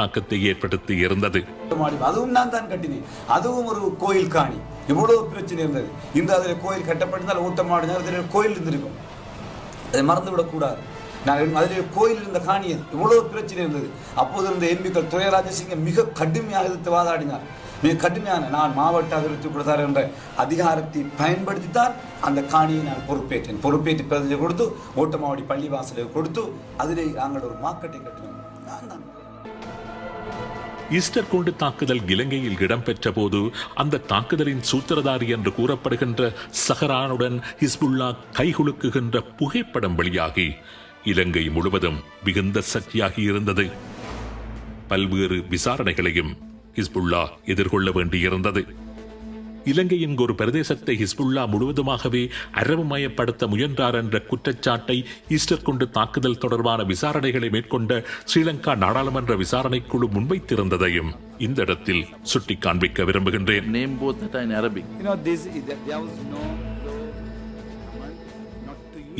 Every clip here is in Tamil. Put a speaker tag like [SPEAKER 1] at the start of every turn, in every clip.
[SPEAKER 1] தாக்கத்தை ஏற்படுத்தி இருந்தது.
[SPEAKER 2] அதுவும் நான் தான் கட்டினேன். அதுவும் ஒரு கோயில் காணி. இவ்வளவு பிரச்சனை இருந்தது. இந்த அதில் கோயில் கட்டப்பட்டிருந்தால் ஊட்டமாடு அதில் கோயில் இருந்திருக்கும். அதை மறந்துவிடக் கூடாது. நான் அதில் கோயில் இருந்த காணி இவ்வளவு பிரச்சனை இருந்தது. அப்போது இருந்த எம்பிக்கள் துரைராஜசிங்க மிக கடுமையாக எதிர்த்து வாதாடினார். மிக கடுமையான நான் மாவட்ட அபிவிருத்தி கொடுத்தார் என்ற அதிகாரத்தை பயன்படுத்தித்தான் அந்த காணியை நான் பொறுப்பேற்றேன். பொறுப்பேற்று பிரதிநிதி கொடுத்து ஓட்டமாவடி பள்ளிவாசலுக்கு கொடுத்து அதிலே நாங்கள் ஒரு மார்க்கெட்டை கட்டினோம்.
[SPEAKER 1] ஈஸ்டர் குண்டு தாக்குதல் இலங்கையில் இடம்பெற்ற போது அந்த தாக்குதலின் சூத்திரதாரி என்று கூறப்படுகின்ற சஹரானுடன் ஹிஸ்புல்லா கைகுலுக்குகின்ற புகைப்படம் வெளியாகி இலங்கை முழுவதும் மிகுந்த சர்ச்சையாகி இருந்தது. பல்வேறு விசாரணைகளையும் ஹிஸ்புல்லா எதிர்கொள்ள வேண்டியிருந்தது. இலங்கையின் ஒரு பிரதேசத்தை ஹிஸ்புல்லா முழுவதுமாகவே அரபுமயப்படுத்த முயன்றார் என்ற குற்றச்சாட்டை ஈஸ்டர் குண்டு தாக்குதல் தொடர்பான விசாரணைகளை மேற்கொண்ட ஸ்ரீலங்கா நாடாளுமன்ற விசாரணைக்குழு முன்வைத்திருந்ததையும் இந்த இடத்தில் சுட்டி காண்பிக்க விரும்புகின்றேன்.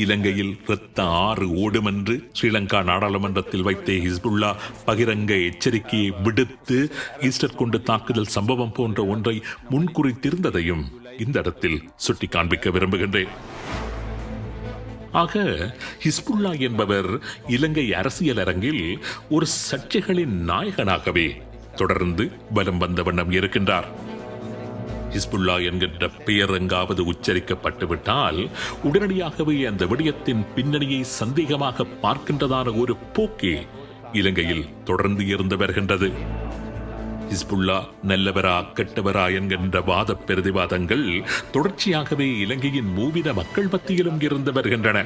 [SPEAKER 1] இலங்கையில் இரத்த ஆறு ஓடும் என்று ஸ்ரீலங்கா நாடாளுமன்றத்தில் வைத்த ஹிஸ்புல்லா பகிரங்க எச்சரிக்கையை விடுத்து ஈஸ்டர் குண்டு தாக்குதல் சம்பவம் போன்ற ஒன்றை முன்குறித்திருந்ததையும் இந்த இடத்தில் சுட்டி காண்பிக்க விரும்புகின்றேன். ஆக ஹிஸ்புல்லா என்பவர் இலங்கை அரசியல் அரங்கில் ஒரு சர்ச்சைகளின் நாயகனாகவே தொடர்ந்து பலம் வந்த வண்ணம் இருக்கின்றார். ஹிஸ்புல்லா என்கின்ற பெயர் எங்காவது உச்சரிக்கப்பட்டுவிட்டால் உடனடியாகவே அந்த விடயத்தின் பின்னணியை சந்தேகமாக பார்க்கின்றதான ஒரு போக்கே இலங்கையில் தொடர்ந்து இருந்து வருகின்றது. ஹிஸ்புல்லா நல்லவரா கெட்டவரா என்கின்ற வாத பிரதிவாதங்கள் தொடர்ச்சியாகவே இலங்கையின் மூவித மக்கள் மத்தியிலும் இருந்து வருகின்றன.